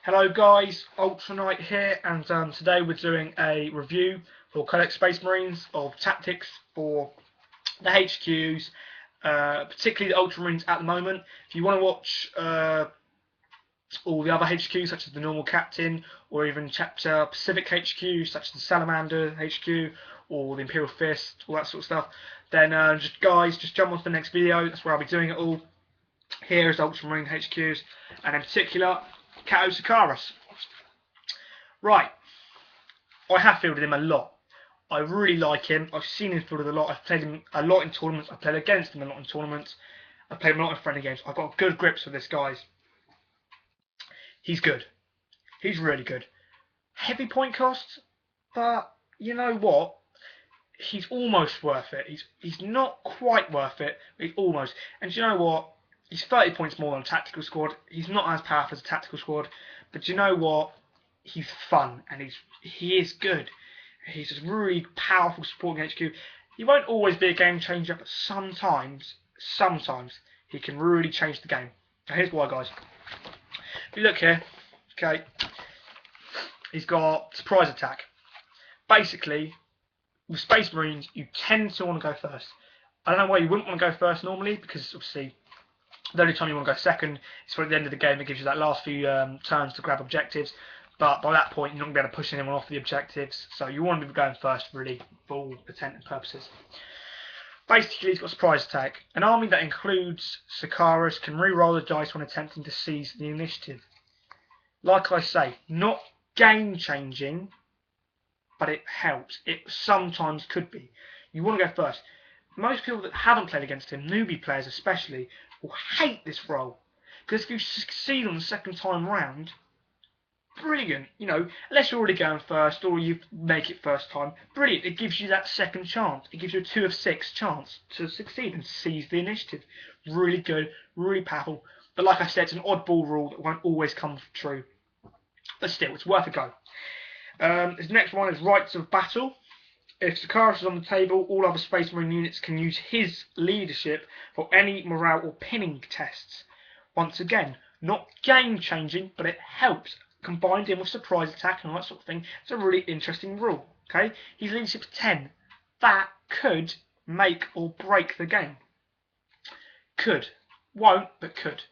Hello guys, Ultra Knight here, and today we're doing a review for Codex Space Marines of tactics for the HQs, particularly the Ultramarines at the moment. If you want to watch all the other HQs, such as the normal Captain, or even Chapter Pacific HQ, such as the Salamander HQ, or the Imperial Fist, all that sort of stuff, then just jump on to the next video. That's where I'll be doing it all. Here is Ultramarine HQs, and in particular, Cato Sicarius. Right, I have fielded him a lot. I really like him. I've seen him fielded a lot. I've played him a lot in tournaments. I've played against him a lot in tournaments. I've played him a lot in friendly games. I've got good grips with this guy. He's good. He's really good. Heavy point cost, but you know what? He's almost worth it. He's not quite worth it, but he's almost. And you know what? He's 30 points more than a tactical squad. He's not as powerful as a tactical squad, but you know what? He's fun and he is good. He's a really powerful supporting HQ. He won't always be a game changer, but sometimes he can really change the game. Now here's why, guys. If you look here, okay, he's got surprise attack. Basically, with Space Marines, you tend to want to go first. I don't know why you wouldn't want to go first normally, because obviously the only time you want to go second is for at the end of the game. It gives you that last few turns to grab objectives. But by that point, you're not going to be able to push anyone off the objectives. So you want to be going first, really, for all intents and purposes. Basically, he's got surprise attack. An army that includes Sicarius can re-roll the dice when attempting to seize the initiative. Like I say, not game-changing, but it helps. It sometimes could be. You want to go first. Most people that haven't played against him, newbie players especially, will hate this role. Because if you succeed on the second time round, brilliant. You know, unless you're already going first or you make it first time, brilliant. It gives you that second chance. It gives you a 2 of 6 chance to succeed and seize the initiative. Really good, really powerful. But like I said, it's an oddball rule that won't always come true. But still, it's worth a go. This next one is Rights of Battle. If Sicarius is on the table, all other Space Marine units can use his leadership for any morale or pinning tests. Once again, not game-changing, but it helps. Combined in with surprise attack and all that sort of thing, it's a really interesting rule. Okay, his leadership's 10. That could make or break the game. Could, won't, but could.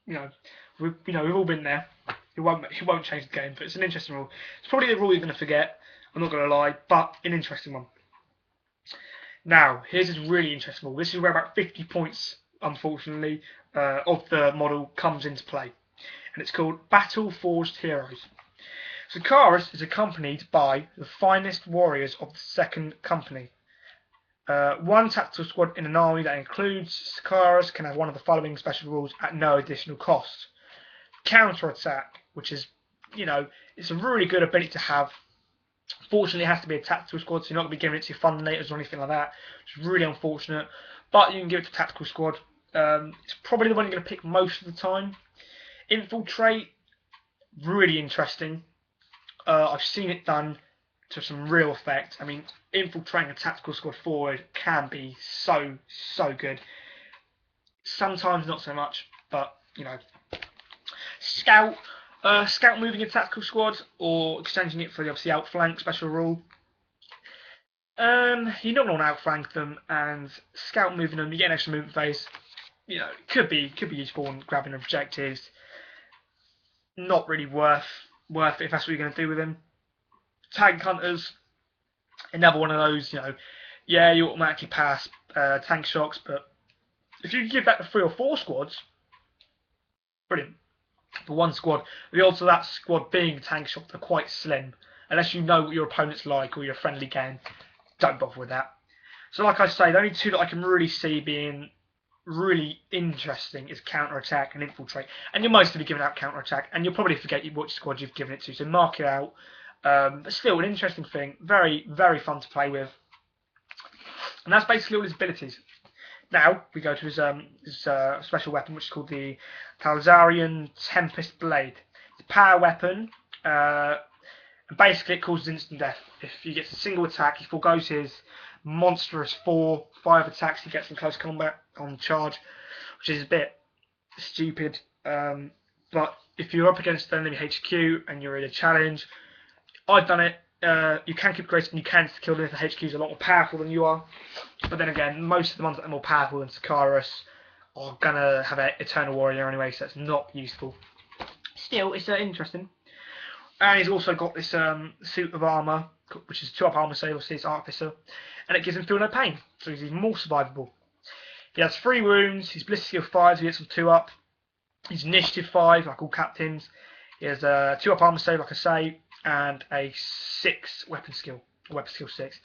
We've all been there. It won't change the game, but it's an interesting rule. It's probably the rule you're going to forget. I'm not going to lie, but an interesting one. Now, here's this really interesting rule. This is where about 50 points, unfortunately, of the model comes into play. And it's called Battle Forged Heroes. Sicarius is accompanied by the finest warriors of the second company. One tactical squad in an army that includes Sicarius can have one of the following special rules at no additional cost. Counter-attack, which is, it's a really good ability to have. Fortunately, it has to be a tactical squad, so you're not going to be giving it to your fundinators or anything like that, which is really unfortunate. But you can give it to tactical squad. It's probably the one you're going to pick most of the time. Infiltrate, really interesting. I've seen it done to some real effect. I mean, infiltrating a tactical squad forward can be so good. Sometimes not so much, but Scout. Scout moving a tactical squad or exchanging it for the obviously outflank special rule. You don't want to outflank them, and scout moving them, you get an extra movement phase. It could be useful in grabbing objectives. Not really worth it if that's what you're going to do with them. Tank hunters, another one of those. Yeah, you automatically pass tank shocks, but if you give that to 3 or 4 squads, brilliant. For one squad, the odds of that squad being tank shocked are quite slim. Unless you know what your opponent's like or your friendly game, don't bother with that. So like I say, the only 2 that I can really see being really interesting is counter-attack and infiltrate. And you'll mostly be giving out counter-attack, and you'll probably forget which squad you've given it to, so mark it out. But still, an interesting thing. Very, very fun to play with. And that's basically all his abilities. Now, we go to his special weapon, which is called the Talzarian Tempest Blade. It's a power weapon, and basically it causes instant death. If he gets a single attack, he forgoes his monstrous 4-5 attacks he gets in close combat on charge, which is a bit stupid. but if you're up against an enemy HQ and you're in a challenge, I've done it. You can keep creating, and you can kill them if the HQ is a lot more powerful than you are. But then again, most of the ones that are more powerful than Sicarius are gonna have an Eternal Warrior anyway, so it's not useful. Still, it's interesting. And he's also got this suit of armour, which is 2-up armour save, obviously it's Artificer, and it gives him feel no pain, so he's even more survivable. He has 3 wounds, he's Ballistic Skill 5, so he gets some 2-up. He's Initiative 5, like all captains. He has a 2-up armour save, like I say, and a 6 weapon skill 6.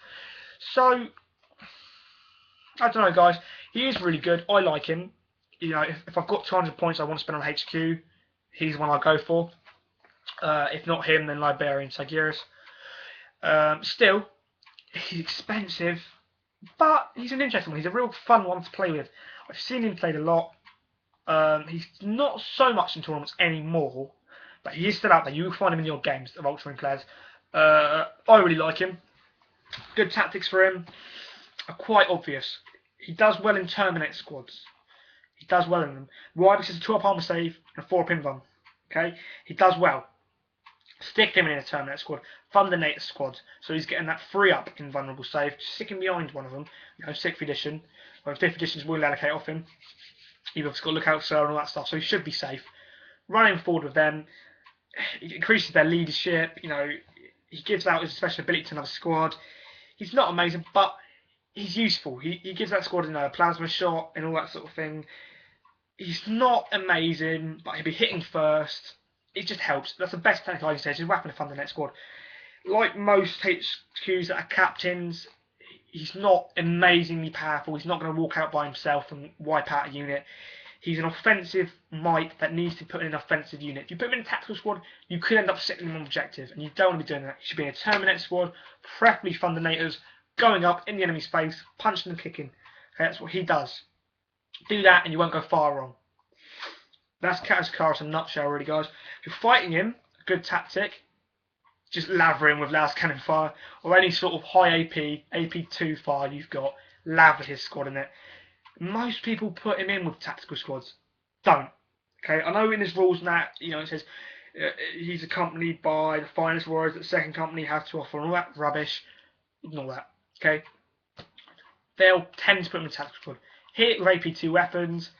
So, I don't know, guys. He is really good. I like him. You know, if I've got 200 points I want to spend on HQ, he's one I'll go for. If not him, then Liberian Sicarius. Still, he's expensive, but he's an interesting one. He's a real fun one to play with. I've seen him played a lot. He's not so much in tournaments anymore, but he is still out there. You will find him in your games of Ultramarine players. I really like him. Good tactics for him are quite obvious. He does well in Terminate squads. He does well in them. Why? Because it's a 2-up armor save and a 4-up invuln. Okay? He does well. Stick him in a Terminate squad. Thundernator squad. So he's getting that 3-up invulnerable save. Just stick him behind one of them. You know, 6th edition. Well, 5th editions will allocate off him. You've obviously got to look out for and all that stuff. So he should be safe. Running forward with them. It increases their leadership. You know, he gives out his special ability to another squad. He's not amazing, but he's useful. He gives that squad a plasma shot and all that sort of thing. He's not amazing, but he'll be hitting first. It just helps. That's the best tactic I can say. It's a weapon to fund the next squad. Like most HQs that are captains, he's not amazingly powerful. He's not going to walk out by himself and wipe out a unit. He's an offensive might that needs to put in an offensive unit. If you put him in a tactical squad, you could end up sitting him on objective, and you don't want to be doing that. You should be in a Terminate squad, preferably Thundernators, going up in the enemy space, punching and kicking. Okay, that's what he does. Do that, and you won't go far wrong. That's cato Sicarius in a nutshell, really, guys. If you're fighting him, a good tactic, just lather him with las cannon fire, or any sort of high AP2 fire you've got, lather his squad in it. Most people put him in with tactical squads. Don't. Okay, I know in his rules and that, you know, it says he's accompanied by the finest warriors that the second company have to offer, and all that rubbish. Ignore that. Okay, they'll tend to put him in a tactical squad. Hit with AP2 weapons.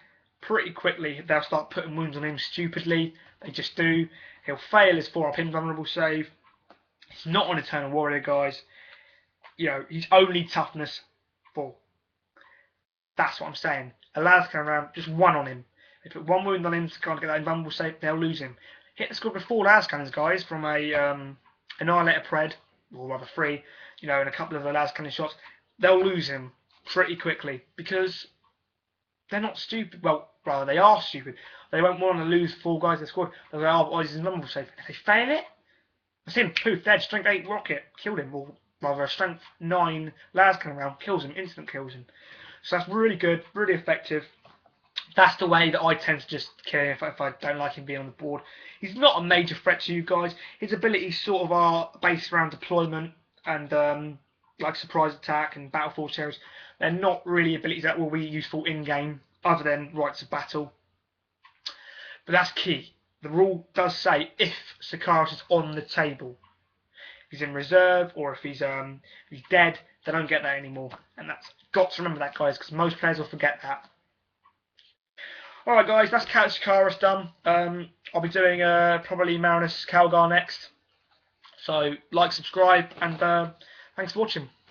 Pretty quickly, they'll start putting wounds on him stupidly. They just do. He'll fail his 4-up invulnerable save. He's not an Eternal Warrior, guys. You know, he's only toughness 4. That's what I'm saying. A las cannon round, just 1 on him. They put 1 wound on him to kind of get that invulnerable save, they'll lose him. Hit the squad with 4 las cannons, guys, from a Annihilator Pred, or rather 3, you know, and a couple of the las cannon shots. They'll lose him pretty quickly because they're not stupid. Well, rather, they are stupid. They won't want to lose 4 guys in their squad. They'll go, oh, he's invulnerable save. If they fail it, that's him. Poof, dead. Strength 8 rocket. Killed him. Or rather, a strength 9 las cannon round kills him. Instant kills him. So that's really good. Really effective. That's the way that I tend to just kill him if I don't like him being on the board. He's not a major threat to you guys. His abilities sort of are based around deployment and like surprise attack and battlefield terrors. They're not really abilities that will be useful in-game, other than rites of battle. But that's key. The rule does say if Sicarius is on the table. If he's in reserve, or if he's dead, they don't get that anymore. And that's got to remember that, guys, because most players will forget that. Alright, guys, that's cato Sicarius done. I'll be doing probably Marinus Calgar next. So, like, subscribe, and thanks for watching.